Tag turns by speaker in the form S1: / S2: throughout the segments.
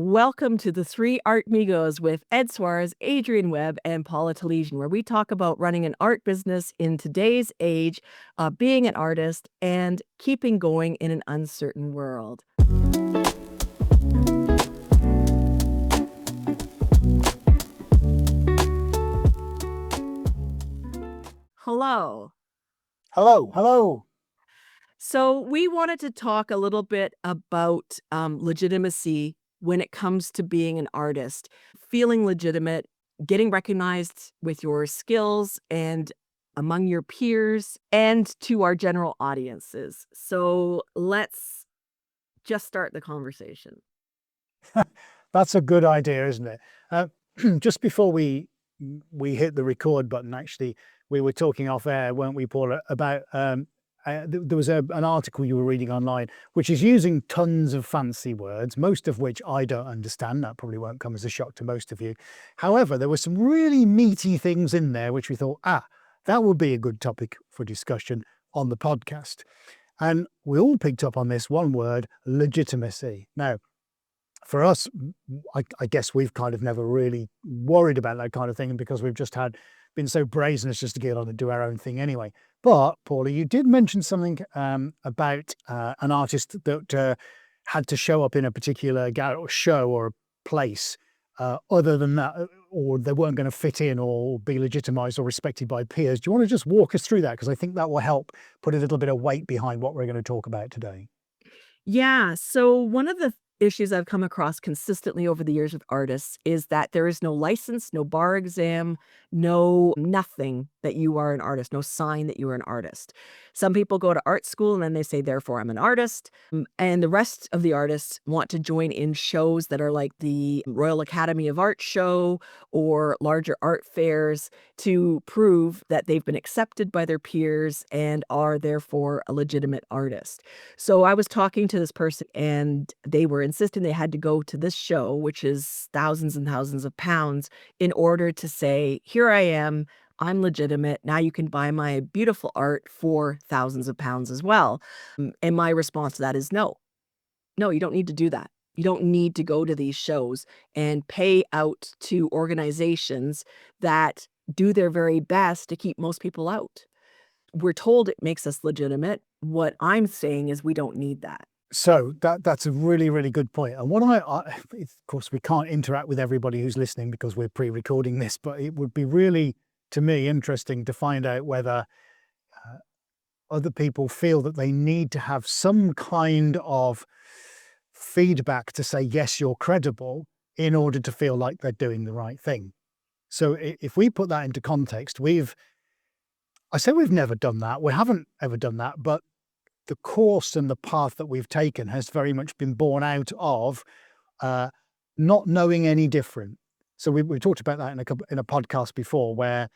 S1: Welcome to the Three Artmigos with Ed Swarez, Adrian Webb, and Paula Telizyn, where we talk about running an art business in today's age, being an artist, and keeping going in an uncertain world. Hello.
S2: Hello.
S1: So we wanted to talk a little bit about legitimacy when it comes to being an artist, feeling legitimate, getting recognized with your skills and among your peers and to our general audiences. So let's just start the conversation.
S2: That's a good idea, isn't it? Just before we hit the record button, actually, we were talking off air, weren't we, Paula, about there was an article you were reading online, which is using tons of fancy words, most of which I don't understand. That probably won't come as a shock to most of you. However, there were some really meaty things in there, which we thought, that would be a good topic for discussion on the podcast. And we all picked up on this one word, legitimacy. Now, for us, I guess we've kind of never really worried about that kind of thing because we've just been so brazen as just to get on and do our own thing anyway. But Paula, you did mention something about an artist that had to show up in a particular show or place. Other than that, or they weren't going to fit in or be legitimized or respected by peers. Do you want to just walk us through that? Because I think that will help put a little bit of weight behind what we're going to talk about today.
S1: Yeah. So one of the issues I've come across consistently over the years with artists is that there is no license, no bar exam, no nothing that you are an artist, no sign that you are an artist. Some people go to art school and then they say, therefore, I'm an artist. And the rest of the artists want to join in shows that are like the Royal Academy of Art show or larger art fairs to prove that they've been accepted by their peers and are therefore a legitimate artist. So I was talking to this person and they were insisting they had to go to this show, which is thousands and thousands of pounds, in order to say, here I am, I'm legitimate. Now you can buy my beautiful art for thousands of pounds as well. And my response to that is no, you don't need to do that. You don't need to go to these shows and pay out to organizations that do their very best to keep most people out. We're told it makes us legitimate. What I'm saying is we don't need that.
S2: So that's a really, really good point. And what of course, we can't interact with everybody who's listening because we're pre-recording this, but it would be really, to me, interesting to find out whether other people feel that they need to have some kind of feedback to say, yes, you're credible in order to feel like they're doing the right thing. So if we put that into context, I say we've never done that. We haven't ever done that, but the course and the path that we've taken has very much been born out of not knowing any different. So we talked about that in a podcast before where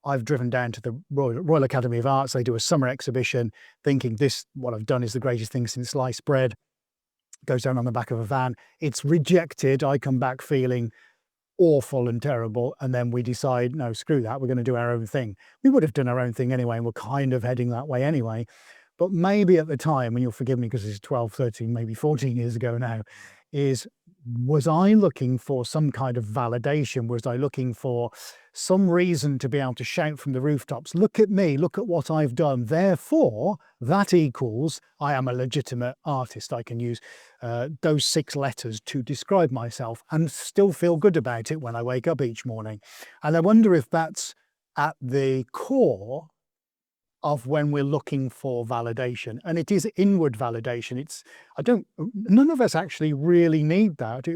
S2: I've driven down to the Royal Academy of Arts. They do a summer exhibition thinking what I've done is the greatest thing since sliced bread. Goes down on the back of a van. It's rejected. I come back feeling awful and terrible. And then we decide, no, screw that. We're going to do our own thing. We would have done our own thing anyway, and we're kind of heading that way anyway. But maybe at the time, and you'll forgive me because it's 12, 13, maybe 14 years ago now, was I looking for some kind of validation? Was I looking for some reason to be able to shout from the rooftops, look at me, look at what I've done. Therefore, that equals I am a legitimate artist. I can use those 6 letters to describe myself and still feel good about it when I wake up each morning. And I wonder if that's at the core of when we're looking for validation, and it is inward validation. None of us actually really need that.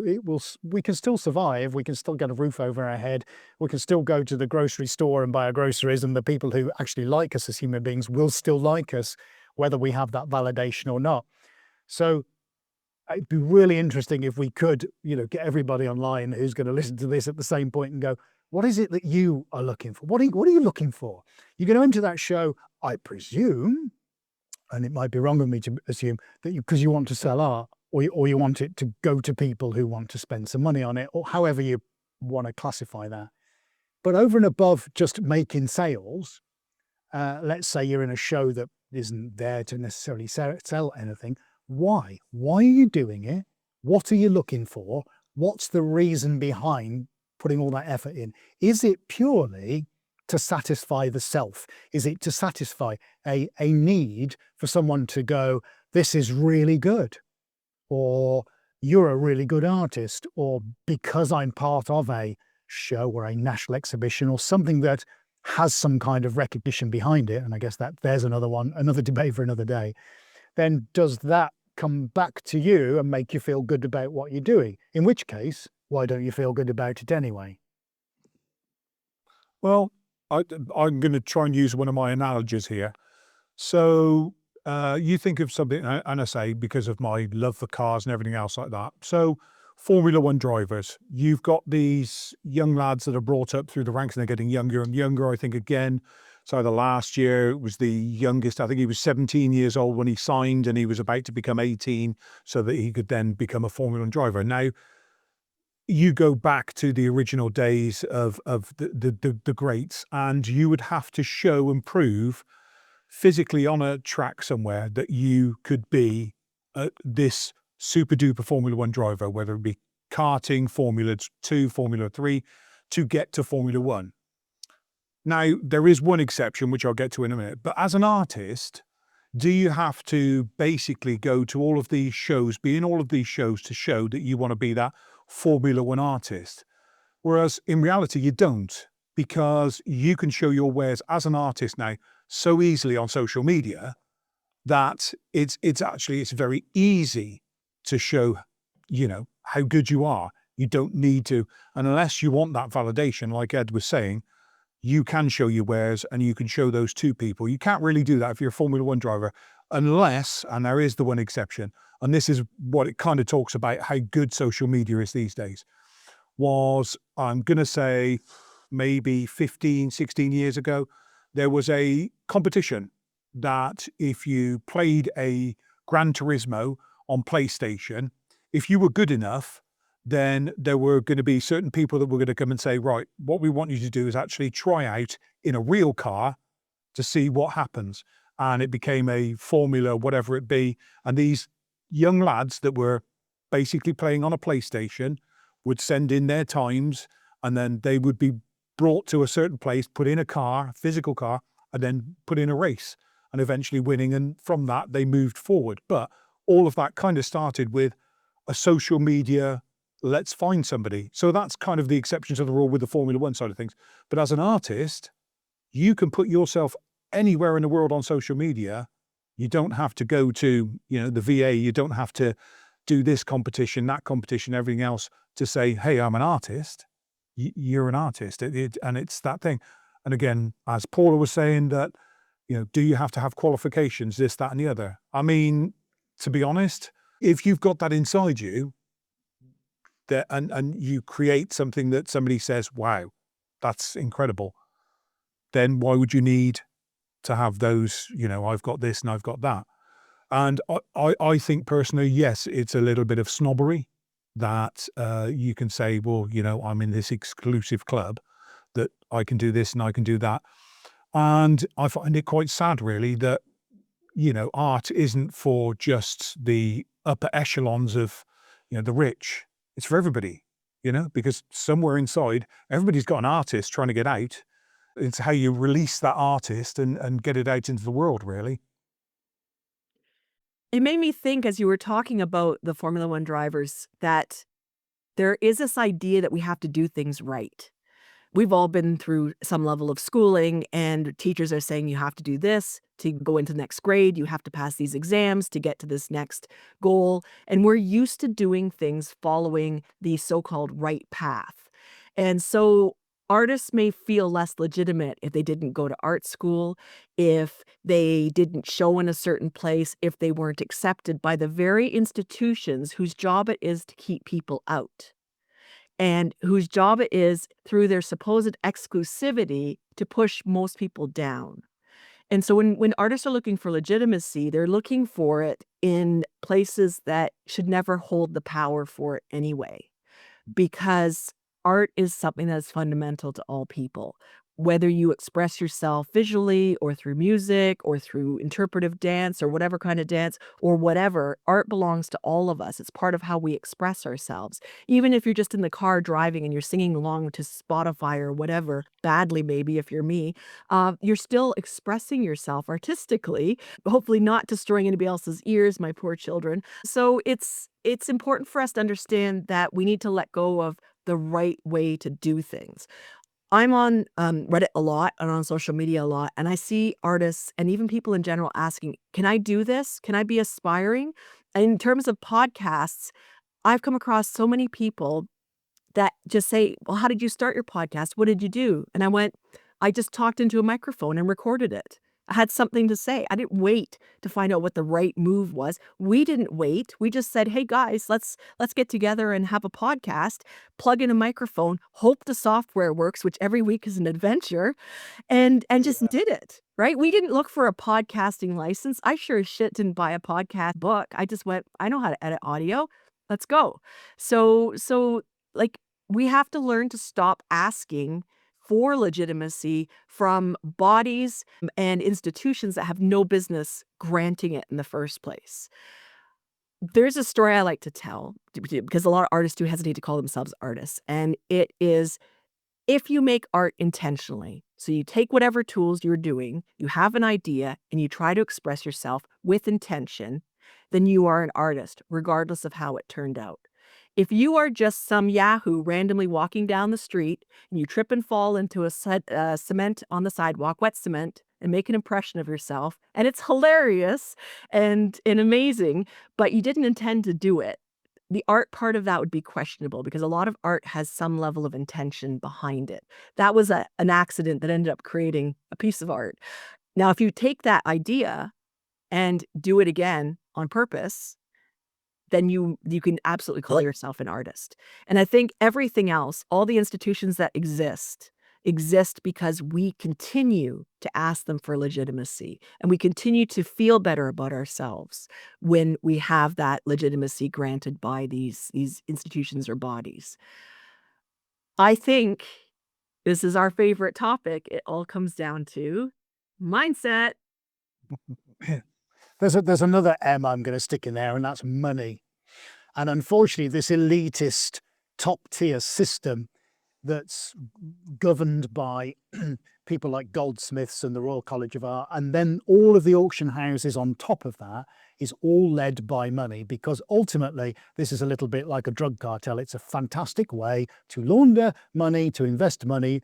S2: We can still survive. We can still get a roof over our head. We can still go to the grocery store and buy our groceries, and the people who actually like us as human beings will still like us, whether we have that validation or not. So it'd be really interesting if we could, get everybody online who's going to listen to this at the same point and go, what is it that you are looking for? What are you looking for? You're going to enter that show, I presume, and it might be wrong of me to assume that because you want to sell art or you want it to go to people who want to spend some money on it, or however you want to classify that. But over and above just making sales, let's say you're in a show that isn't there to necessarily sell anything. Why? Why are you doing it? What are you looking for? What's the reason behind putting all that effort in? Is it purely to satisfy the self? Is it to satisfy a need for someone to go, this is really good, or you're a really good artist, or because I'm part of a show or a national exhibition or something that has some kind of recognition behind it, and I guess that there's another one, another debate for another day, then does that come back to you and make you feel good about what you're doing? In which case, why don't you feel good about it anyway?
S3: Well, I'm going to try and use one of my analogies here. So you think of something, and I say because of my love for cars and everything else like that. So Formula One drivers, you've got these young lads that are brought up through the ranks and they're getting younger and younger. I think again, so the last year it was the youngest. I think he was 17 years old when he signed and he was about to become 18 so that he could then become a Formula One driver. Now, you go back to the original days of the greats, and you would have to show and prove physically on a track somewhere that you could be this super duper Formula One driver, whether it be karting, Formula 2, Formula 3, to get to Formula One. Now, there is one exception, which I'll get to in a minute, but as an artist, do you have to basically go to all of these shows, be in all of these shows to show that you want to be that Formula One artist? Whereas in reality, you don't, because you can show your wares as an artist now so easily on social media that it's very easy to show, how good you are. You don't need to, and unless you want that validation, like Ed was saying, you can show your wares and you can show those to people. You can't really do that if you're a Formula One driver, unless, and there is the one exception, and this is what it kind of talks about how good social media is these days, was, I'm going to say, maybe 15, 16 years ago, there was a competition that if you played a Gran Turismo on PlayStation, if you were good enough, then there were going to be certain people that were going to come and say, right, what we want you to do is actually try out in a real car to see what happens. And it became a formula, whatever it be. And these young lads that were basically playing on a PlayStation would send in their times, and then they would be brought to a certain place, put in a car, physical car, and then put in a race and eventually winning. And from that, they moved forward. But all of that kind of started with a social media, let's find somebody. So that's kind of the exception to the rule with the Formula One side of things. But as an artist, you can put yourself anywhere in the world on social media. You don't have to go to, the VA. You don't have to do this competition, that competition, everything else to say, hey, I'm an artist. You're an artist. And it's that thing. And again, as Paula was saying, that, do you have to have qualifications, this, that, and the other? I mean, to be honest, if you've got that inside you, that and you create something that somebody says, wow, that's incredible, then why would you need to have those, I've got this and I've got that? And I think personally, yes, it's a little bit of snobbery that you can say, well, I'm in this exclusive club that I can do this and I can do that. And I find it quite sad, really, that, art isn't for just the upper echelons of, the rich. It's for everybody, because somewhere inside, everybody's got an artist trying to get out. It's how you release that artist and get it out into the world, really.
S1: It made me think as you were talking about the Formula One drivers that there is this idea that we have to do things right. We've all been through some level of schooling, and teachers are saying you have to do this to go into the next grade. You have to pass these exams to get to this next goal. And we're used to doing things following the so-called right path. And so artists may feel less legitimate if they didn't go to art school, if they didn't show in a certain place, if they weren't accepted by the very institutions whose job it is to keep people out and whose job it is, through their supposed exclusivity, to push most people down. And so when artists are looking for legitimacy, they're looking for it in places that should never hold the power for it anyway, because art is something that's fundamental to all people. whether you express yourself visually or through music or through interpretive dance or whatever kind of dance or whatever, art belongs to all of us. It's part of how we express ourselves. Even if you're just in the car driving and you're singing along to Spotify or whatever, badly maybe if you're me, you're still expressing yourself artistically, hopefully not destroying anybody else's ears, my poor children. So it's important for us to understand that we need to let go of the right way to do things. I'm on Reddit a lot and on social media a lot, and I see artists and even people in general asking, "Can I do this? Can I be aspiring?" And in terms of podcasts, I've come across so many people that just say, "Well, how did you start your podcast? What did you do?" And I went, "I just talked into a microphone and recorded it. I had something to say. I didn't wait to find out what the right move was. We didn't wait. We just said, 'Hey guys, let's get together and have a podcast, plug in a microphone, hope the software works,' which every week is an adventure, and just did it, right? We didn't look for a podcasting license. I sure as shit didn't buy a podcast book. I just went, I know how to edit audio. Let's go. So like we have to learn to stop asking for legitimacy from bodies and institutions that have no business granting it in the first place. There's a story I like to tell because a lot of artists do hesitate to call themselves artists, and it is if you make art intentionally, so you take whatever tools you're doing, you have an idea, and you try to express yourself with intention, then you are an artist, regardless of how it turned out. If you are just some yahoo randomly walking down the street and you trip and fall into cement on the sidewalk, wet cement, and make an impression of yourself, and it's hilarious and amazing, but you didn't intend to do it, the art part of that would be questionable because a lot of art has some level of intention behind it. That was an accident that ended up creating a piece of art. Now, if you take that idea and do it again on purpose, then you can absolutely call yourself an artist. And I think everything else, all the institutions that exist because we continue to ask them for legitimacy, and we continue to feel better about ourselves when we have that legitimacy granted by these institutions or bodies. I think this is our favorite topic. It all comes down to mindset.
S2: There's another M I'm going to stick in there, and that's money. And unfortunately, this elitist top-tier system that's governed by people like goldsmiths and the Royal College of Art, and then all of the auction houses on top of that, is all led by money, because ultimately this is a little bit like a drug cartel. It's a fantastic way to launder money, to invest money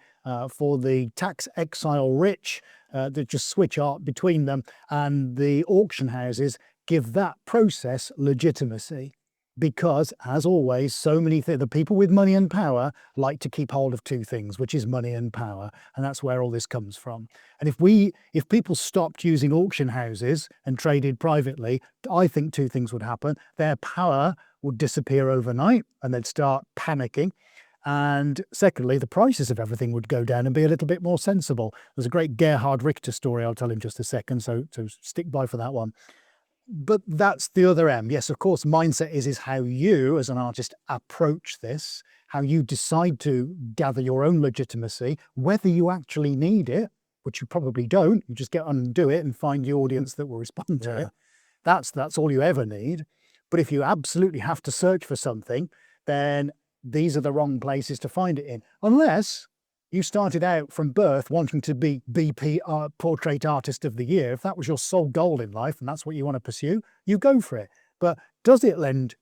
S2: for the tax exile rich that just switch art between them, and the auction houses give that process legitimacy. Because, as always, so many the people with money and power like to keep hold of two things, which is money and power, and that's where all this comes from. And if people stopped using auction houses and traded privately, I think two things would happen. Their power would disappear overnight, and they'd start panicking. And secondly, the prices of everything would go down and be a little bit more sensible. There's a great Gerhard Richter story I'll tell in just a second, so stick by for that one. But that's the other M. Yes, of course, mindset is how you, as an artist, approach this, how you decide to gather your own legitimacy, whether you actually need it, which you probably don't. You just get on and do it and find the audience that will respond to it. That's all you ever need. But if you absolutely have to search for something, then these are the wrong places to find it in. Unless you started out from birth wanting to be BP Portrait Artist of the Year. If that was your sole goal in life and that's what you want to pursue, you go for it. But does it lend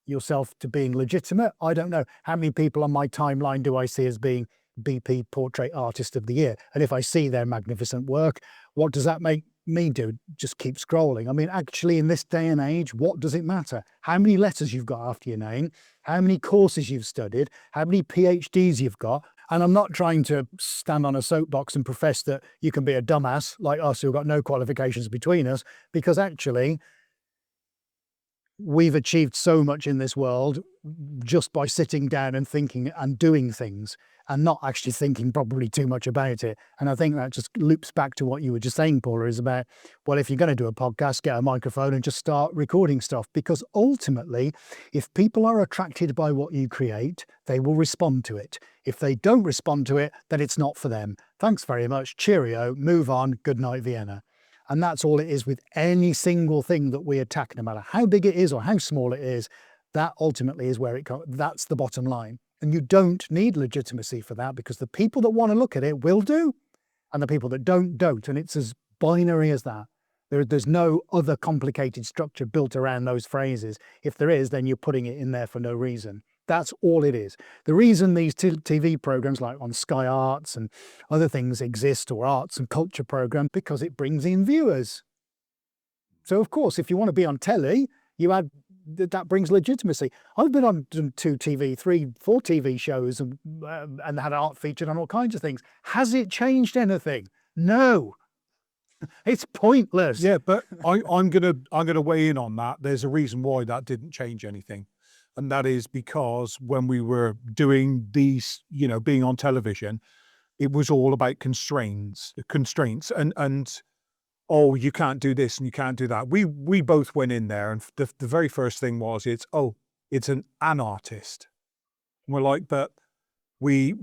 S2: yourself to being legitimate? I don't know. How many people on my timeline do I see as being BP Portrait Artist of the Year? And if I see their magnificent work, what does that make me do? Just keep scrolling. I mean, actually, in this day and age, what does it matter? How many letters you've got after your name, how many courses you've studied, how many PhDs you've got. And I'm not trying to stand on a soapbox and profess that you can be a dumbass like us who've got no qualifications between us, because actually, we've achieved so much in this world just by sitting down and thinking and doing things and not actually thinking probably too much about it. And I think that just loops back to what you were just saying, Paula, is about, well, if you're going to do a podcast, get a microphone and just start recording stuff, because ultimately, if people are attracted by what you create, they will respond to it. If they don't respond to it, then it's not for them. Thanks very much. Cheerio. Move on. Good night, Vienna. And that's all it is with any single thing that we attack, no matter how big it is or how small it is. That ultimately is where it comes. That's the bottom line. And you don't need legitimacy for that, because the people that want to look at it will do, and the people that don't. And it's as binary as that. There's no other complicated structure built around those phrases. If there is, then you're putting it in there for no reason. That's all it is. The reason these TV programs like on Sky Arts and other things exist, or arts and culture program, because it brings in viewers. So of course, if you want to be on telly, that brings legitimacy. I've been on 2 TV, 3, 4 TV shows and had art featured on all kinds of things. Has it changed anything? No. It's pointless.
S3: Yeah, but I'm gonna weigh in on that. There's a reason why that didn't change anything. And that is because when we were doing these, being on television, it was all about constraints and oh, you can't do this and you can't do that. We both went in there, and the very first thing was, it's an artist. And we're like, but the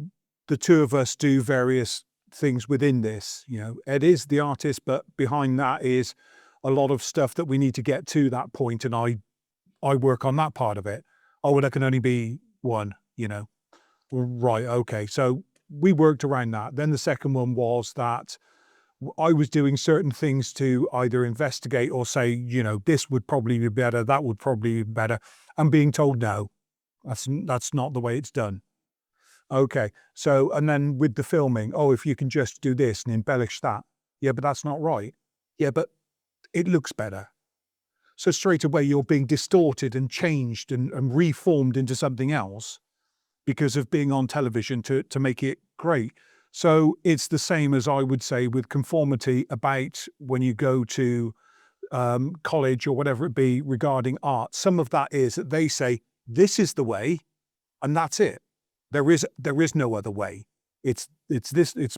S3: two of us do various things within this. Ed is the artist, but behind that is a lot of stuff that we need to get to that point, and I work on that part of it. Oh, well, there can only be one, Right, okay. So we worked around that. Then the second one was that I was doing certain things to either investigate or say, this would probably be better, that would probably be better. I'm being told, no, that's not the way it's done. Okay. So, and then with the filming, oh, if you can just do this and embellish that. Yeah, but that's not right. Yeah, but it looks better. So straight away, you're being distorted and changed and reformed into something else because of being on television to make it great. So it's the same as I would say with conformity about when you go to college or whatever it be regarding art. Some of that is that they say, this is the way, and that's it. There is no other way. It's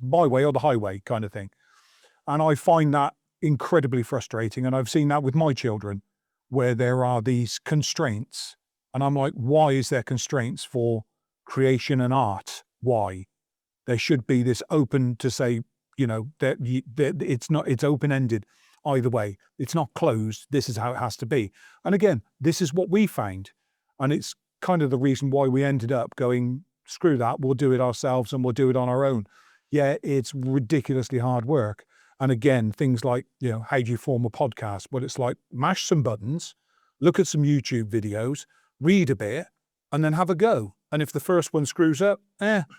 S3: my way or the highway kind of thing. And I find that incredibly frustrating. And I've seen that with my children, where there are these constraints. And I'm like, why is there constraints for creation and art? Why? There should be this open to say, that it's open-ended either way. It's not closed. This is how it has to be. And again, this is what we found. And it's kind of the reason why we ended up going, screw that, we'll do it ourselves and we'll do it on our own. Yeah, it's ridiculously hard work. And again, things like, how do you form a podcast? Well, it's like mash some buttons, look at some YouTube videos, read a bit, and then have a go. And if the first one screws up,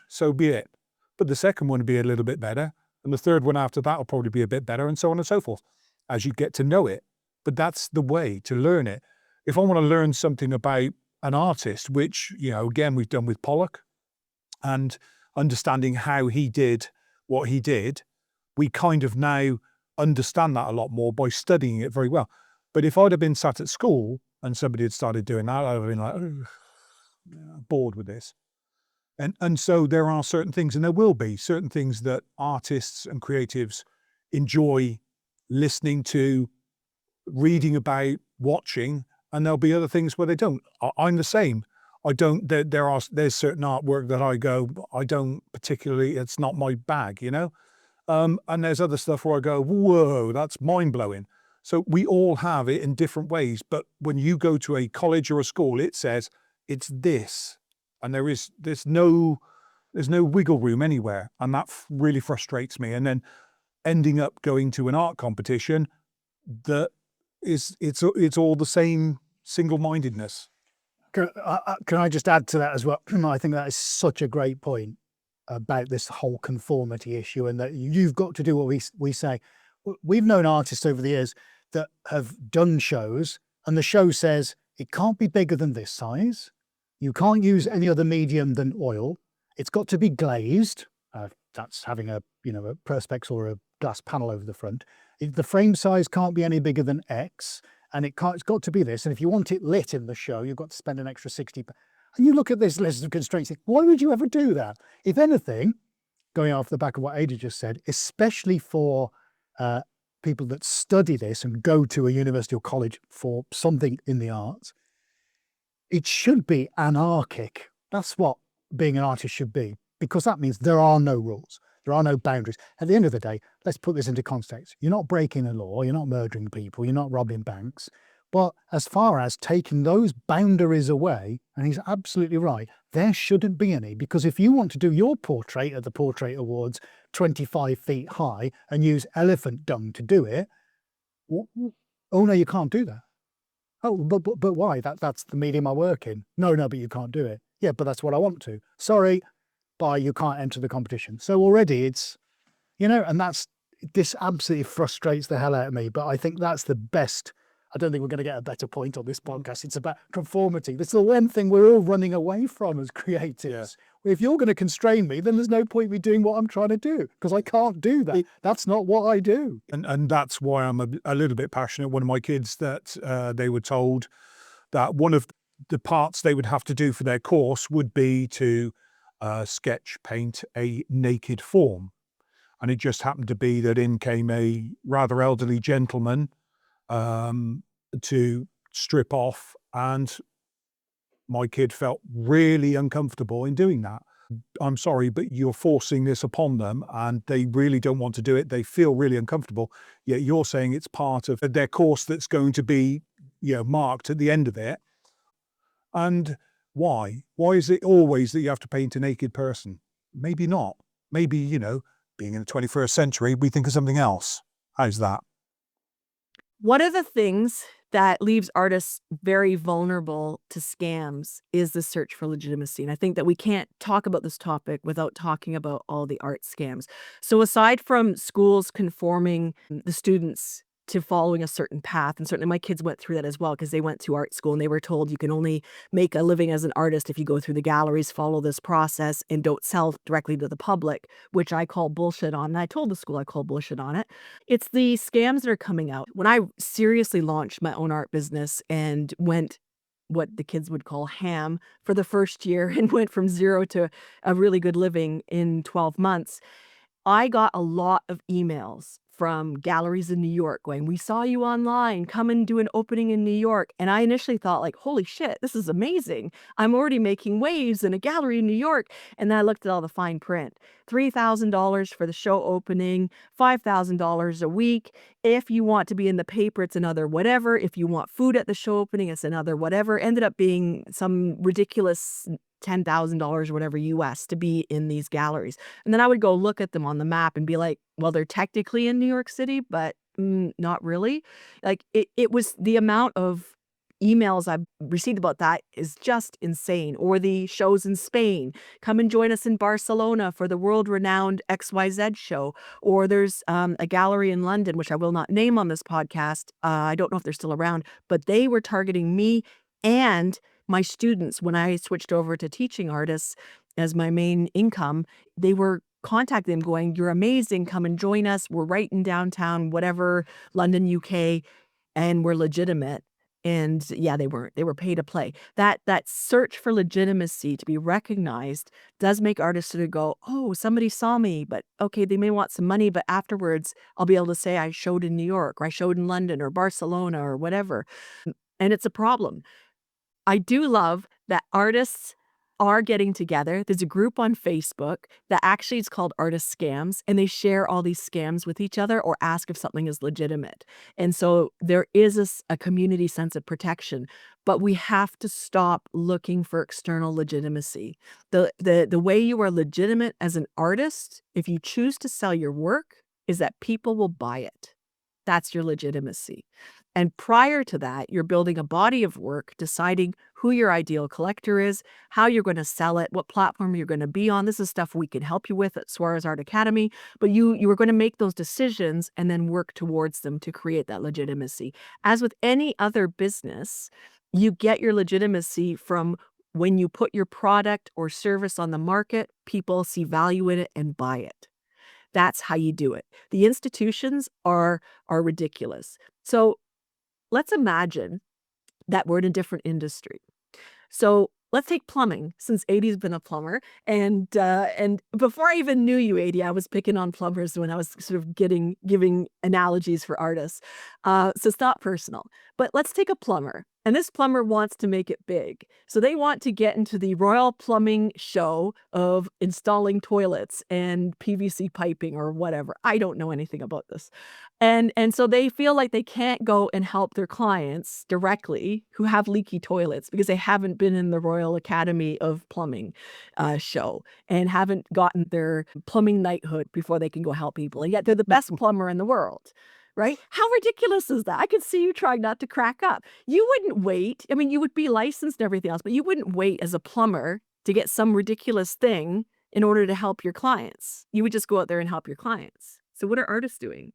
S3: so be it. But the second one will be a little bit better. And the third one after that will probably be a bit better, and so on and so forth, as you get to know it. But that's the way to learn it. If I want to learn something about an artist, which, again, we've done with Pollock, and understanding how he did what he did, we kind of now understand that a lot more by studying it very well. But if I'd have been sat at school and somebody had started doing that, I'd have been like, bored with this. And so there are certain things, and there will be certain things that artists and creatives enjoy listening to, reading about, watching, and there'll be other things where they don't. I'm the same. I don't, there's certain artwork that I go, I don't particularly, it's not my bag, and there's other stuff where I go, whoa, that's mind-blowing. So we all have it in different ways, but when you go to a college or a school, it says it's this, and there's no wiggle room anywhere, and that really frustrates me. And then ending up going to an art competition that it's all the same single-mindedness.
S2: Can I just add to that as well? I think that is such a great point about this whole conformity issue, and that you've got to do what we say. We've known artists over the years that have done shows, and the show says it can't be bigger than this size. You can't use any other medium than oil. It's got to be glazed. That's having a perspex or a glass panel over the front. The frame size can't be any bigger than X, and it's got to be this. And if you want it lit in the show, you've got to spend an extra 60. And you look at this list of constraints, why would you ever do that? If anything, going off the back of what Ada just said, especially for people that study this and go to a university or college for something in the arts, it should be anarchic. That's what being an artist should be, because that means there are no rules. There are no boundaries. At the end of the day, let's put this into context. You're not breaking a law, you're not murdering people, you're not robbing banks. But as far as taking those boundaries away, and he's absolutely right, there shouldn't be any, because if you want to do your portrait at the Portrait Awards 25 feet high and use elephant dung to do it, oh no, you can't do that. Oh, but why? That's the medium I work in. No, but you can't do it. Yeah, but that's what I want to. Sorry, bye, you can't enter the competition. So already it's, and this absolutely frustrates the hell out of me, but I think that's the best. I don't think we're going to get a better point on this podcast. It's about conformity. This is the one thing we're all running away from as creatives. Yeah. If you're going to constrain me, then there's no point me doing what I'm trying to do, because I can't do that. That's not what I do.
S3: And that's why I'm a little bit passionate. One of my kids, that they were told that one of the parts they would have to do for their course would be to sketch paint a naked form. And it just happened to be that in came a rather elderly gentleman to strip off, and my kid felt really uncomfortable in doing that. I'm sorry, but you're forcing this upon them and they really don't want to do it. They feel really uncomfortable, yet you're saying it's part of their course that's going to be, marked at the end of it. And why? Why is it always that you have to paint a naked person? Maybe not. Maybe, being in the 21st century, we think of something else. How's that?
S1: One of the things that leaves artists very vulnerable to scams is the search for legitimacy. And I think that we can't talk about this topic without talking about all the art scams. So aside from schools conforming the students to following a certain path, and certainly my kids went through that as well, because they went to art school and they were told you can only make a living as an artist if you go through the galleries, follow this process, and don't sell directly to the public, which I call bullshit on. And I told the school I call bullshit on it. It's the scams that are coming out. When I seriously launched my own art business and went what the kids would call ham for the first year and went from zero to a really good living in 12 months, I got a lot of emails from galleries in New York going, "We saw you online, come and do an opening in New York." And I initially thought, like, holy shit, this is amazing. I'm already making waves in a gallery in New York. And then I looked at all the fine print. $3,000 for the show opening, $5,000 a week. If you want to be in the paper, it's another whatever. If you want food at the show opening, it's another whatever. Ended up being some ridiculous $10,000 or whatever US to be in these galleries. And then I would go look at them on the map and be like, well, they're technically in New York City, but not really. Like it was the amount of emails I've received about that is just insane. Or the shows in Spain. Come and join us in Barcelona for the world-renowned XYZ show. Or there's a gallery in London, which I will not name on this podcast. I don't know if they're still around, but they were targeting me and my students. When I switched over to teaching artists as my main income, they were contacting them going, "You're amazing. Come and join us. We're right in downtown, whatever, London, UK, and we're legitimate." And yeah, they weren't. They were pay to play. That search for legitimacy to be recognized does make artists sort of go, "Oh, somebody saw me, but okay, they may want some money, but afterwards I'll be able to say I showed in New York or I showed in London or Barcelona or whatever." And it's a problem. I do love that artists are getting together. There's a group on Facebook that actually is called Artist Scams, and they share all these scams with each other or ask if something is legitimate. And so there is a community sense of protection, but we have to stop looking for external legitimacy. The way you are legitimate as an artist, if you choose to sell your work, is that people will buy it. That's your legitimacy. And prior to that, you're building a body of work, deciding who your ideal collector is, how you're going to sell it, what platform you're going to be on. This is stuff we can help you with at Swarez Art Academy. But you are going to make those decisions and then work towards them to create that legitimacy. As with any other business, you get your legitimacy from when you put your product or service on the market, people see value in it and buy it. That's how you do it. The institutions are ridiculous. So let's imagine that we're in a different industry. So let's take plumbing, since Adie's been a plumber. And before I even knew you, Adie, I was picking on plumbers when I was sort of giving analogies for artists. So it's not personal. But let's take a plumber. And this plumber wants to make it big. So they want to get into the Royal Plumbing show of installing toilets and PVC piping or whatever. I don't know anything about this. And so they feel like they can't go and help their clients directly who have leaky toilets because they haven't been in the Royal Academy of Plumbing show and haven't gotten their plumbing knighthood before they can go help people. And yet they're the best plumber in the world. Right? How ridiculous is that? I could see you trying not to crack up. You wouldn't wait. I mean, you would be licensed and everything else, but you wouldn't wait as a plumber to get some ridiculous thing in order to help your clients. You would just go out there and help your clients. So what are artists doing?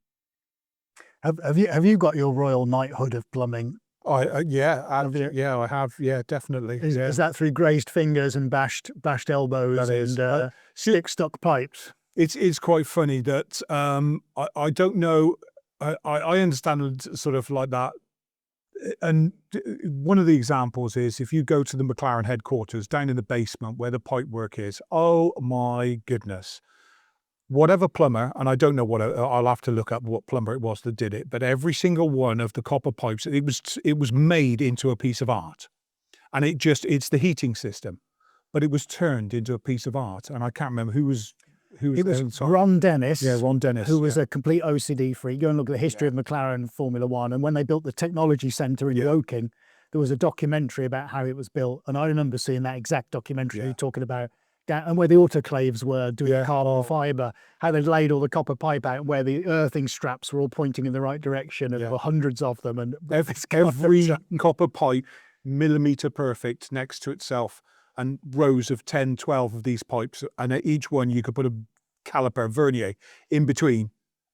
S2: Have you got your royal knighthood of plumbing?
S3: Yeah,
S2: Have you?
S3: yeah, I have. Yeah, definitely. Yeah,
S2: Is that through grazed fingers and bashed elbows
S3: that is.
S2: and stick stuck pipes?
S3: It's quite funny that I don't know. I understand sort of like that. And one of the examples is if you go to the McLaren headquarters down in the basement where the pipe work is, oh my goodness. Whatever plumber, and I don't know I'll have to look up what plumber it was that did it, but every single one of the copper pipes, it was made into a piece of art. And it's the heating system, but it was turned into a piece of art. And I can't remember who was
S2: It was Ron Dennis.
S3: Yeah, Ron Dennis,
S2: who was a complete OCD freak. Go and look at the history of McLaren Formula One. And when they built the technology centre in Woking, there was a documentary about how it was built. And I remember seeing that exact documentary talking about and where the autoclaves were doing carbon fibre, how they'd laid all the copper pipe out, where the earthing straps were all pointing in the right direction, and there were hundreds of them. And
S3: every copper pipe, millimetre perfect next to itself, and rows of 10, 12 of these pipes. And at each one, you could put a caliper, vernier in between.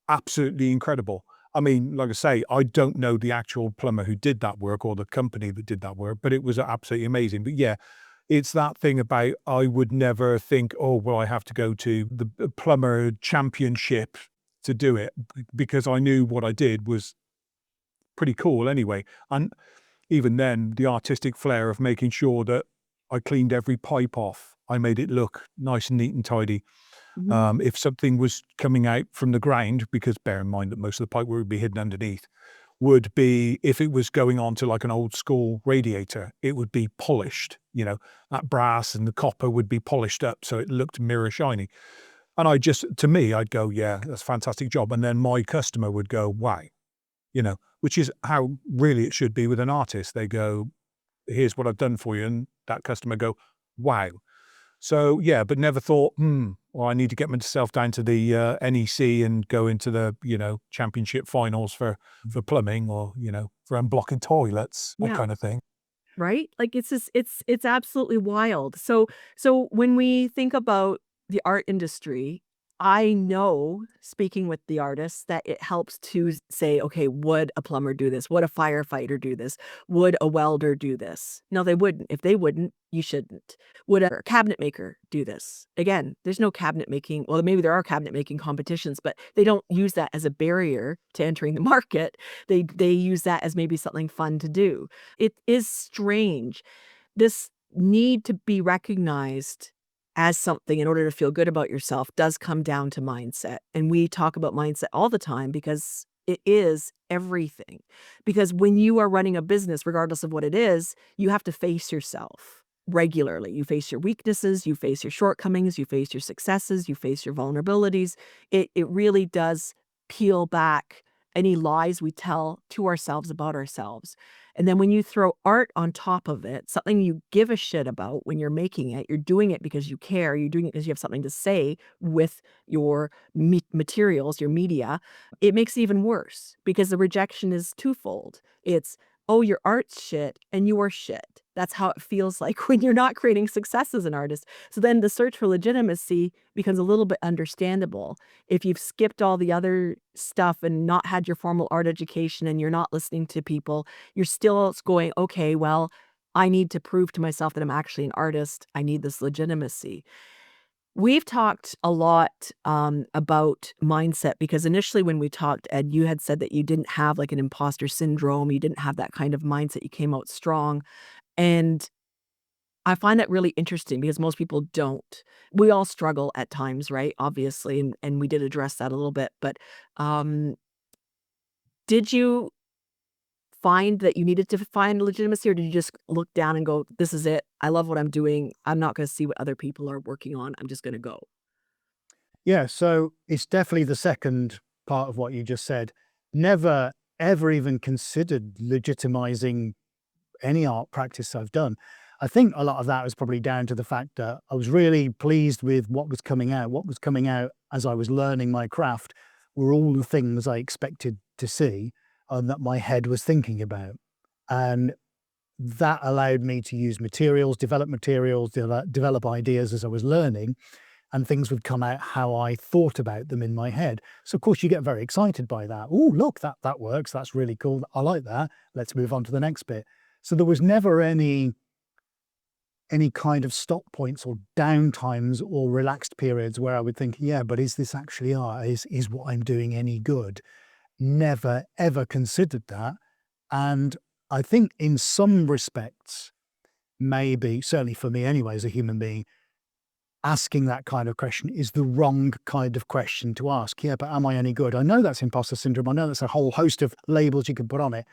S3: Absolutely incredible. I mean, like I say, I don't know the actual plumber who did that work or the company that did that work, but it was absolutely amazing. But yeah, it's that thing about I would never think, oh, well, I have to go to the plumber championship to do it, because I knew what I did was pretty cool anyway. And even then, the artistic flair of making sure that I cleaned every pipe off. I made it look nice and neat and tidy. If something was coming out from the ground, because bear in mind that most of the pipe would be hidden underneath, would be if it was going on to like an old school radiator, it would be polished. You know, that brass and the copper would be polished up so it looked mirror shiny. And to me, I'd go, yeah, that's a fantastic job. And then my customer would go, wow, you know, which is how really it should be with an artist. They go, here's what I've done for you. And that customer go, wow. So yeah, but never thought, well, I need to get myself down to the NEC and go into the, championship finals for plumbing, or, for unblocking toilets, that kind of thing.
S1: Right? Like it's absolutely wild. So when we think about the art industry, I know, speaking with the artists, that it helps to say, okay, would a plumber do this? Would a firefighter do this? Would a welder do this? No, they wouldn't. If they wouldn't, you shouldn't. Would a cabinet maker do this? Again, there's no cabinet making. Well, maybe there are cabinet making competitions, but they don't use that as a barrier to entering the market. They use that as maybe something fun to do. It is strange. This need to be recognized as something in order to feel good about yourself does come down to mindset. And we talk about mindset all the time because it is everything. Because when you are running a business, regardless of what it is, you have to face yourself regularly. You face your weaknesses, you face your shortcomings, you face your successes, you face your vulnerabilities. It really does peel back any lies we tell to ourselves about ourselves. And then when you throw art on top of it, something you give a shit about when you're making it, you're doing it because you care, you're doing it because you have something to say with your materials, your media, it makes it even worse because the rejection is twofold. It's, oh, your art's shit and you're shit. That's how it feels like when you're not creating success as an artist. So then the search for legitimacy becomes a little bit understandable. If you've skipped all the other stuff and not had your formal art education and you're not listening to people, you're still going, okay, well, I need to prove to myself that I'm actually an artist. I need this legitimacy. We've talked a lot about mindset because initially when we talked, Ed, you had said that you didn't have like an imposter syndrome. You didn't have that kind of mindset. You came out strong. And I find that really interesting because most people don't. We all struggle at times, right? Obviously. And we did address that a little bit. But um, did you find that you needed to find legitimacy, or did you just look down and go, this is it? I love what I'm doing. I'm not going to see what other people are working on. I'm just going to go.
S2: Yeah, so it's definitely the second part of what you just said. Never, ever even considered legitimizing any art practice I've done. I think a lot of that was probably down to the fact that I was really pleased with what was coming out. What was coming out as I was learning my craft were all the things I expected to see and that my head was thinking about. And that allowed me to use materials, develop ideas as I was learning, and things would come out how I thought about them in my head. So of course you get very excited by that. Oh, look, that works. That's really cool. I like that. Let's move on to the next bit. So there was never any kind of stop points or downtimes or relaxed periods where I would think, yeah, but is this actually art? Is what I'm doing any good? Never, ever considered that. And I think in some respects, maybe, certainly for me anyway, as a human being, asking that kind of question is the wrong kind of question to ask. Yeah, but am I any good? I know that's imposter syndrome. I know that's a whole host of labels you can put on it.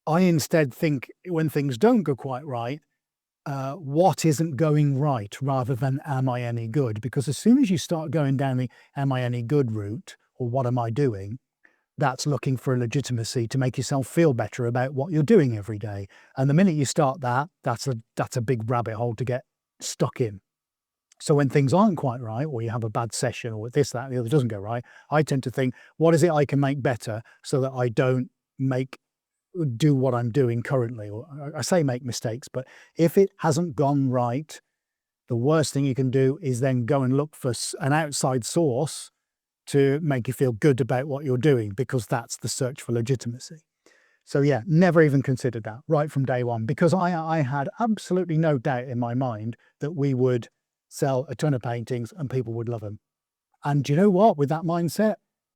S2: I instead think when things don't go quite right, what isn't going right rather than am I any good? Because as soon as you start going down the am I any good route or what am I doing, that's looking for a legitimacy to make yourself feel better about what you're doing every day. And the minute you start that, that's a big rabbit hole to get stuck in. So when things aren't quite right, or you have a bad session, or this, that, and the other doesn't go right, I tend to think, what is it I can make better so that I don't do what I'm doing currently? Or I say make mistakes, but if it hasn't gone right, the worst thing you can do is then go and look for an outside source to make you feel good about what you're doing, because that's the search for legitimacy. So yeah, never even considered that right from day one, because I had absolutely no doubt in my mind that we would sell a ton of paintings and people would love them. And do you know what? With that mindset,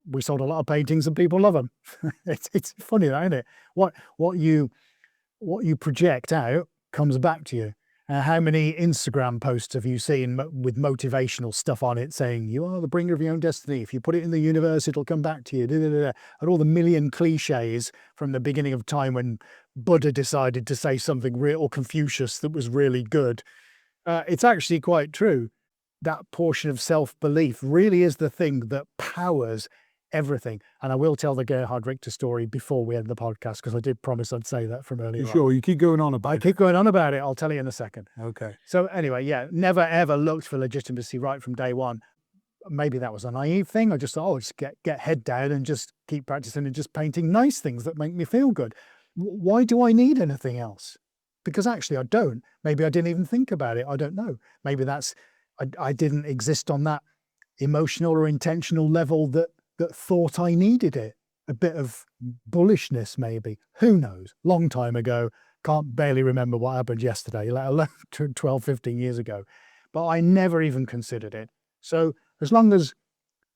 S2: we sold a lot of paintings and people love them. It's funny, isn't it? What you project out comes back to you. How many Instagram posts have you seen with motivational stuff on it saying, you are the bringer of your own destiny. If you put it in the universe, it'll come back to you. Da, da, da, da. And all the million cliches from the beginning of time when Buddha decided to say something real, or Confucius, that was really good. It's actually quite true. That portion of self-belief really is the thing that powers everything. And I will tell the Gerhard Richter story before we end the podcast, because I did promise I'd say that from earlier
S3: You sure?
S2: on.
S3: You keep going on about
S2: I
S3: it.
S2: keep going on about it. I'll tell you in a second.
S3: Okay.
S2: So anyway, yeah, never ever looked for legitimacy right from day one. Maybe that was a naive thing. I just thought, oh, just get head down and just keep practicing and just painting nice things that make me feel good. Why do I need anything else? Because actually I don't. Maybe I didn't even think about it. I don't know. Maybe I didn't exist on that emotional or intentional level that thought I needed it. A bit of bullishness, maybe. Who knows? Long time ago. Can't barely remember what happened yesterday, let alone 12, 15 years ago. But I never even considered it. So as long as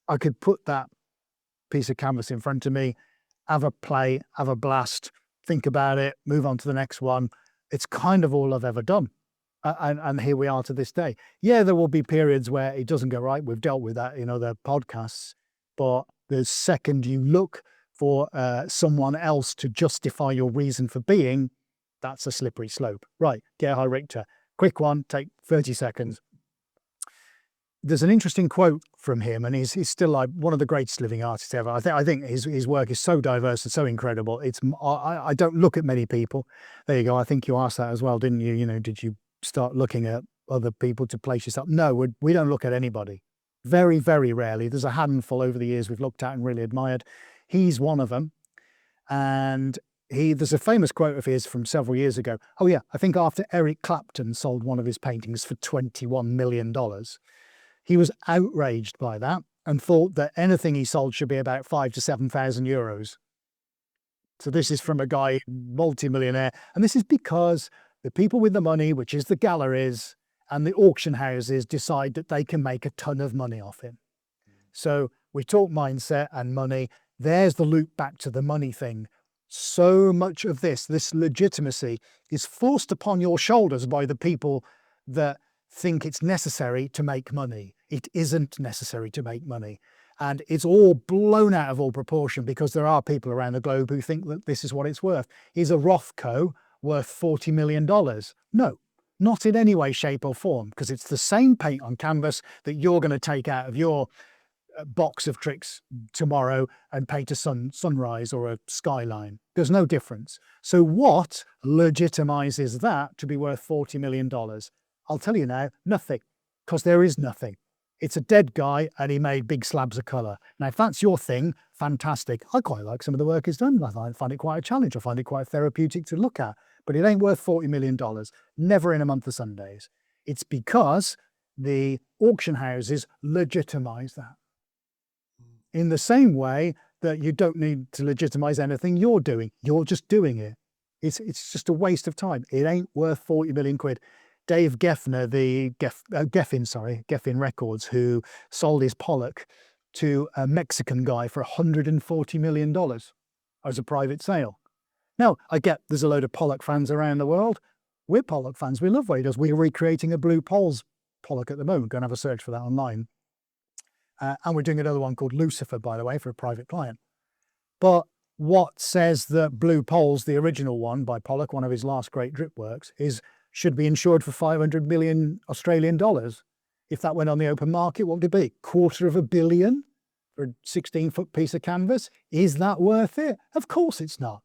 S2: I could put that piece of canvas in front of me, have a play, have a blast, think about it, move on to the next one, it's kind of all I've ever done. And here we are to this day. Yeah, there will be periods where it doesn't go right. We've dealt with that in other podcasts. But the second you look for someone else to justify your reason for being, that's a slippery slope. Right, Gerhard Richter. Quick one, take 30 seconds. There's an interesting quote from him, and he's still like one of the greatest living artists ever. I think his work is so diverse and so incredible. I don't look at many people. There you go. I think you asked that as well, didn't you? You know, did you start looking at other people to place yourself? No, we don't look at anybody. Very, very rarely. There's a handful over the years we've looked at and really admired. He's one of them. And there's a famous quote of his from several years ago. Oh yeah, I think after Eric Clapton sold one of his paintings for $21 million, he was outraged by that and thought that anything he sold should be about 5,000 to 7,000 euros. So this is from a guy, multimillionaire. And this is because the people with the money, which is the galleries, and the auction houses decide that they can make a ton of money off him. So we talk mindset and money. There's the loop back to the money thing. So much of this legitimacy is forced upon your shoulders by the people that think it's necessary to make money. It isn't necessary to make money. And it's all blown out of all proportion because there are people around the globe who think that this is what it's worth. Is a Rothko worth $40 million? No, not in any way, shape or form, because it's the same paint on canvas that you're going to take out of your box of tricks tomorrow and paint a sunrise or a skyline. There's no difference. So what legitimizes that to be worth $40 million? I'll tell you now, nothing, because there is nothing. It's a dead guy and he made big slabs of colour. Now, if that's your thing, fantastic. I quite like some of the work he's done. I find it quite a challenge. I find it quite therapeutic to look at. But it ain't worth $40 million, never in a month of Sundays. It's because the auction houses legitimise that. In the same way that you don't need to legitimise anything you're doing. You're just doing it. It's just a waste of time. It ain't worth 40 million quid. Dave Geffen, Geffen Records, who sold his Pollock to a Mexican guy for $140 million as a private sale. Now, I get there's a load of Pollock fans around the world. We're Pollock fans. We love what he does. We're recreating a Blue Poles Pollock at the moment. Go and have a search for that online. And we're doing another one called Lucifer, by the way, for a private client. But what says that Blue Poles, the original one by Pollock, one of his last great drip works, should be insured for 500 million Australian dollars. If that went on the open market, what would it be? $250 million for a 16-foot piece of canvas? Is that worth it? Of course it's not.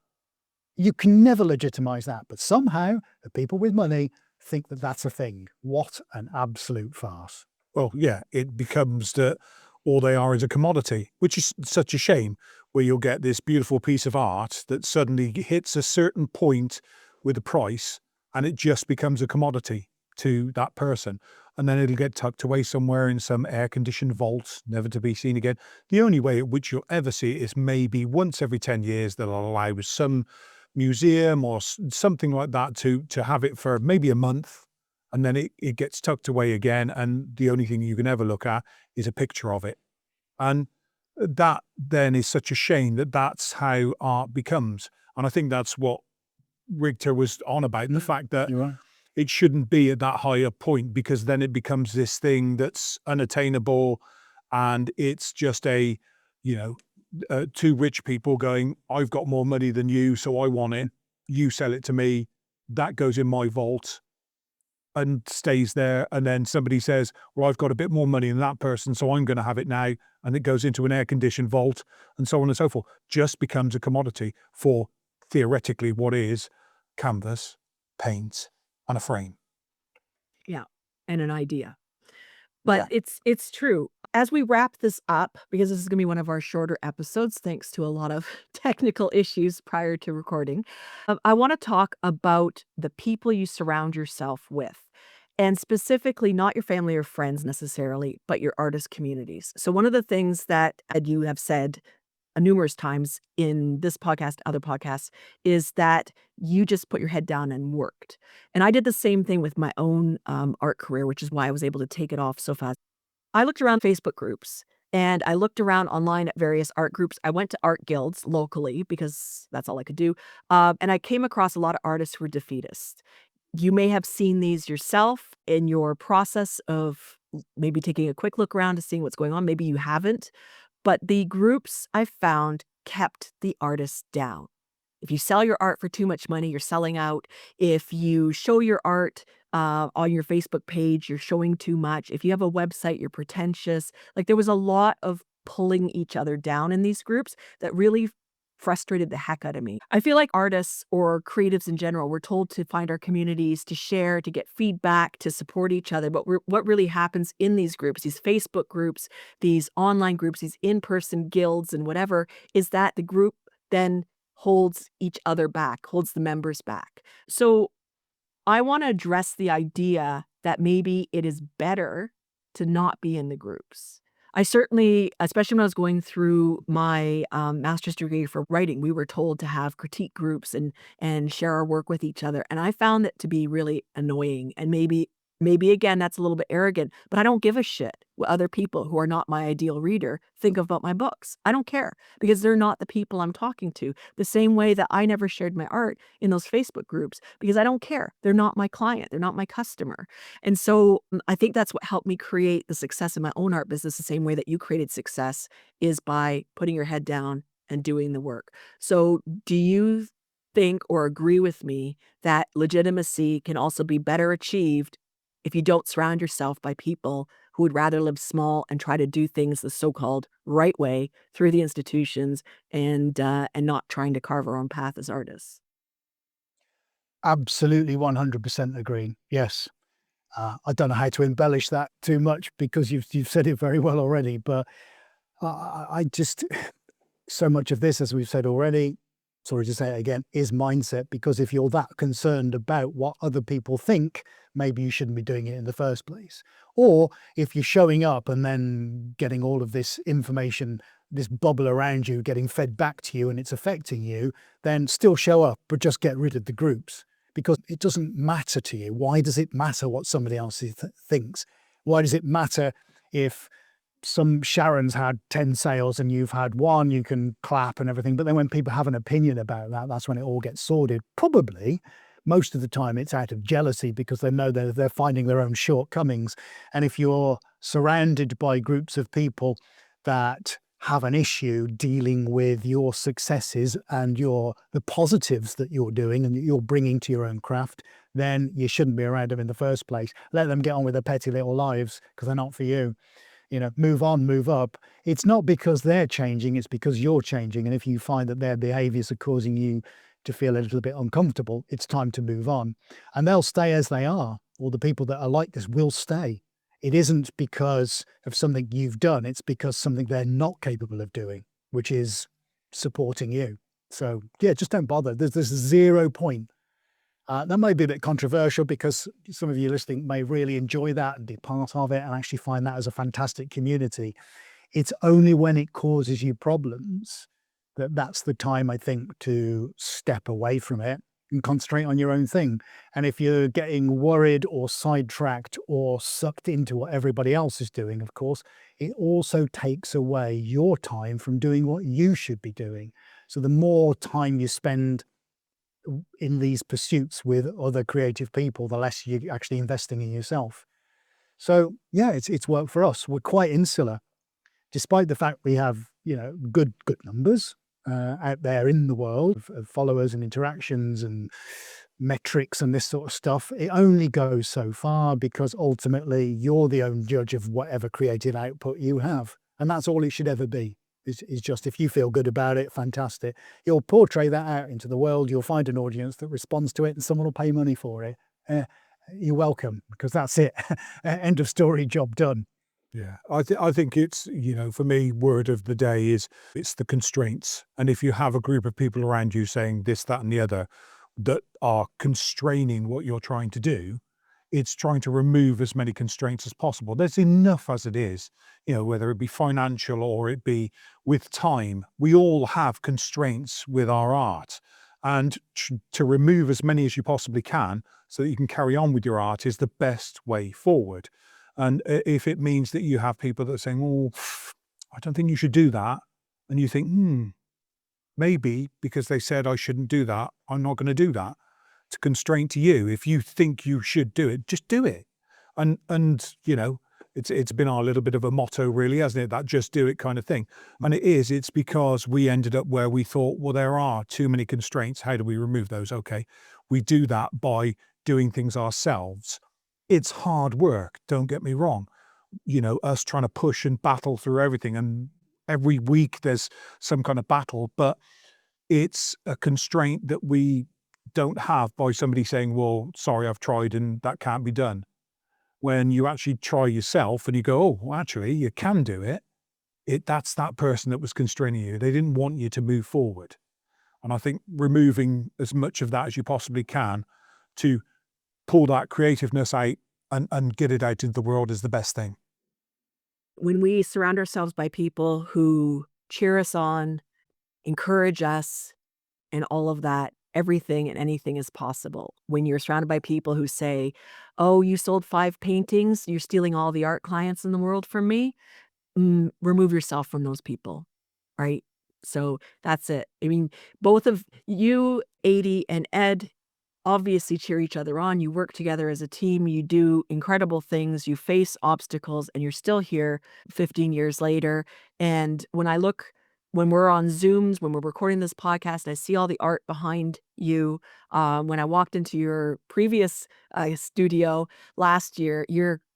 S2: You can never legitimise that. But somehow the people with money think that that's a thing. What an absolute farce.
S3: Well, yeah, it becomes that all they are is a commodity, which is such a shame, where you'll get this beautiful piece of art that suddenly hits a certain point with a price and it just becomes a commodity to that person. And then it'll get tucked away somewhere in some air-conditioned vault, never to be seen again. The only way at which you'll ever see it is maybe once every 10 years they'll allow some museum or something like that to have it for maybe a month. And then it gets tucked away again, and the only thing you can ever look at is a picture of it. And that then is such a shame that that's how art becomes. And I think that's what Richter was on about, the fact that it shouldn't be at that higher point, because then it becomes this thing that's unattainable, and it's just two rich people going, I've got more money than you, so I want it. You sell it to me. That goes in my vault and stays there, and then somebody says, well, I've got a bit more money than that person, so I'm going to have it now, and it goes into an air-conditioned vault, and so on and so forth. Just becomes a commodity for, theoretically, what is canvas, paint, and a frame.
S1: Yeah, and an idea. But it's true. As we wrap this up, because this is going to be one of our shorter episodes, thanks to a lot of technical issues prior to recording, I want to talk about the people you surround yourself with. And specifically, not your family or friends necessarily, but your artist communities. So one of the things that you have said numerous times in this podcast, other podcasts, is that you just put your head down and worked. And I did the same thing with my own art career, which is why I was able to take it off so fast. I looked around Facebook groups and I looked around online at various art groups. I went to art guilds locally because that's all I could do. And I came across a lot of artists who were defeatist. You may have seen these yourself in your process of maybe taking a quick look around to seeing what's going on. Maybe you haven't. But the groups I found kept the artists down. If you sell your art for too much money, you're selling out. If you show your art on your Facebook page, you're showing too much. If you have a website, you're pretentious. Like, there was a lot of pulling each other down in these groups that really frustrated the heck out of me. I feel like artists or creatives in general, we're told to find our communities, to share, to get feedback, to support each other. But what really happens in these groups, these Facebook groups, these online groups, these in-person guilds and whatever, is that the group then holds each other back, holds the members back. So I want to address the idea that maybe it is better to not be in the groups. I certainly, especially when I was going through my master's degree for writing, we were told to have critique groups and share our work with each other. And I found that to be really annoying and maybe Maybe again, that's a little bit arrogant, but I don't give a shit what other people who are not my ideal reader think about my books. I don't care because they're not the people I'm talking to. The same way that I never shared my art in those Facebook groups because I don't care. They're not my client. They're not my customer. And so I think that's what helped me create the success in my own art business the same way that you created success is by putting your head down and doing the work. So do you think or agree with me that legitimacy can also be better achieved if you don't surround yourself by people who would rather live small and try to do things the so-called right way through the institutions and not trying to carve our own path as artists?
S2: Absolutely 100% agree. Yes. I don't know how to embellish that too much because you've said it very well already, but I just so much of this, as we've said already, sorry to say it again, is mindset. Because if you're that concerned about what other people think, maybe you shouldn't be doing it in the first place. Or if you're showing up and then getting all of this information, this bubble around you, getting fed back to you and it's affecting you, then still show up, but just get rid of the groups because it doesn't matter to you. Why does it matter what somebody else thinks? Why does it matter if some Sharon's had 10 sales and you've had one, you can clap and everything. But then when people have an opinion about that, that's when it all gets sordid. Probably most of the time it's out of jealousy because they know they're finding their own shortcomings. And if you're surrounded by groups of people that have an issue dealing with your successes and the positives that you're doing and that you're bringing to your own craft, then you shouldn't be around them in the first place. Let them get on with their petty little lives because they're not for you. Move on, move up. It's not because they're changing, it's because you're changing. And if you find that their behaviors are causing you to feel a little bit uncomfortable, it's time to move on. And they'll stay as they are, or the people that are like this will stay. It isn't because of something you've done, it's because something they're not capable of doing, which is supporting you. So yeah, just don't bother. There's 0 point. That may be a bit controversial because some of you listening may really enjoy that and be part of it and actually find that as a fantastic community. It's only when it causes you problems that's the time, I think, to step away from it and concentrate on your own thing. And if you're getting worried or sidetracked or sucked into what everybody else is doing, of course, it also takes away your time from doing what you should be doing. So the more time you spend in these pursuits with other creative people, the less you're actually investing in yourself. So yeah, it's worked for us. We're quite insular, despite the fact we have good numbers out there in the world of followers and interactions and metrics and this sort of stuff. It only goes so far because ultimately you're the own judge of whatever creative output you have, and that's all it should ever be. Is just if you feel good about it, fantastic. You'll portray that out into the world. You'll find an audience that responds to it, and someone will pay money for it. You're welcome, because that's it. End of story. Job done.
S3: Yeah, I think it's, for me, word of the day is it's the constraints. And if you have a group of people around you saying this, that, and the other that are constraining what you're trying to do, it's trying to remove as many constraints as possible. There's enough as it is, whether it be financial or it be with time. We all have constraints with our art. And to remove as many as you possibly can so that you can carry on with your art is the best way forward. And if it means that you have people that are saying, oh, I don't think you should do that. And you think, maybe because they said I shouldn't do that, I'm not going to do that. It's a constraint to you. If you think you should do it, just do it. And it's been our little bit of a motto really, hasn't it? That just do it kind of thing. And it's because we ended up where we thought, well, there are too many constraints. How do we remove those? Okay. We do that by doing things ourselves. It's hard work, don't get me wrong. Us trying to push and battle through everything. And every week there's some kind of battle, but it's a constraint that we don't have by somebody saying, well, sorry, I've tried and that can't be done. When you actually try yourself and you go, oh, well, actually, you can do it. That's that person that was constraining you. They didn't want you to move forward. And I think removing as much of that as you possibly can to pull that creativeness out and get it out into the world is the best thing.
S1: When we surround ourselves by people who cheer us on, encourage us, and all of that, everything and anything is possible. When you're surrounded by people who say, "Oh, you sold 5 paintings, you're stealing all the art clients in the world from me," remove yourself from those people, right? So that's it. I mean, both of you, Adi and Ed, obviously cheer each other on. You work together as a team. You do incredible things. You face obstacles, and you're still here 15 years later. And when we're on Zooms, when we're recording this podcast, I see all the art behind you. When I walked into your previous studio last year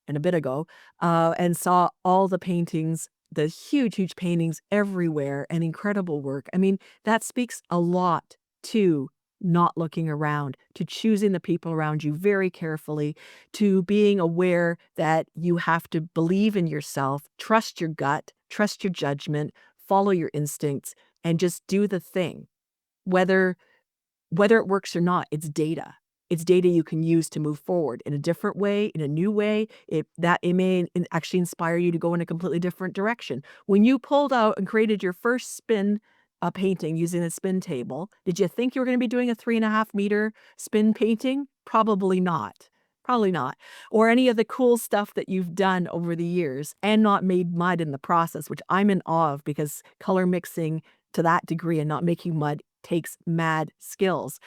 S1: and a bit ago, and saw all the paintings, the huge, huge paintings everywhere, and incredible work. I mean, that speaks a lot to not looking around, to choosing the people around you very carefully, to being aware that you have to believe in yourself, trust your gut, trust your judgment, follow your instincts, and just do the thing. Whether it works or not, it's data. It's data you can use to move forward in a different way, in a new way. It may actually inspire you to go in a completely different direction. When you pulled out and created your first spin painting using a spin table, did you think you were going to be doing a 3.5-meter spin painting? Probably not. Probably not. Or any of the cool stuff that you've done over the years and not made mud in the process, which I'm in awe of, because color mixing to that degree and not making mud takes mad skills.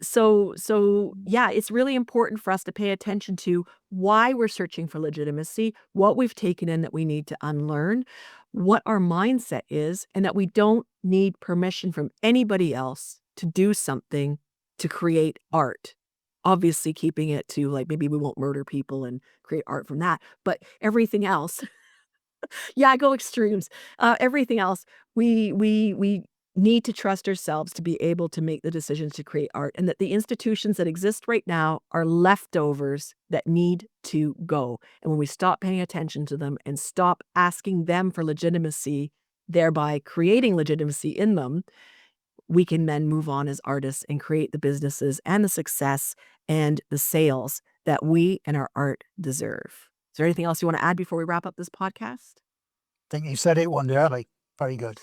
S1: So yeah, it's really important for us to pay attention to why we're searching for legitimacy, what we've taken in that we need to unlearn, what our mindset is, and that we don't need permission from anybody else to do something to create art. Obviously, keeping it to, like, maybe we won't murder people and create art from that, but everything else, yeah, go extremes. Everything else, we need to trust ourselves to be able to make the decisions to create art, and that the institutions that exist right now are leftovers that need to go. And when we stop paying attention to them and stop asking them for legitimacy, thereby creating legitimacy in them, we can then move on as artists and create the businesses and the success and the sales that we and our art deserve. Is there anything else you want to add before we wrap up this podcast?
S2: I think you said it wonderfully. Very good.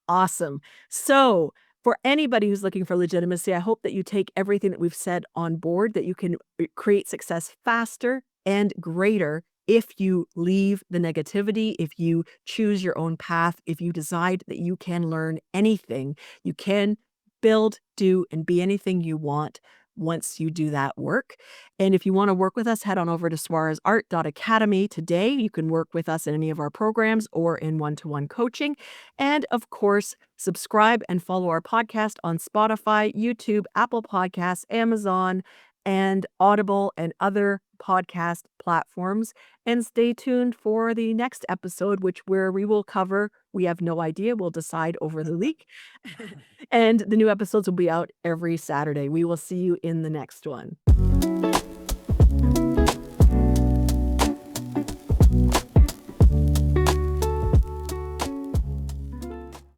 S1: Awesome. So, for anybody who's looking for legitimacy, I hope that you take everything that we've said on board, that you can create success faster and greater if you leave the negativity, if you choose your own path, if you decide that you can learn anything, you can build, do, and be anything you want once you do that work. And if you want to work with us, head on over to swarezart.academy today. You can work with us in any of our programs or in one-to-one coaching. And of course, subscribe and follow our podcast on Spotify, YouTube, Apple Podcasts, Amazon, and Audible, and other podcast platforms. And stay tuned for the next episode, where we will cover, we have no idea, we'll decide over the week. And the new episodes will be out every Saturday. We will see you in the next one.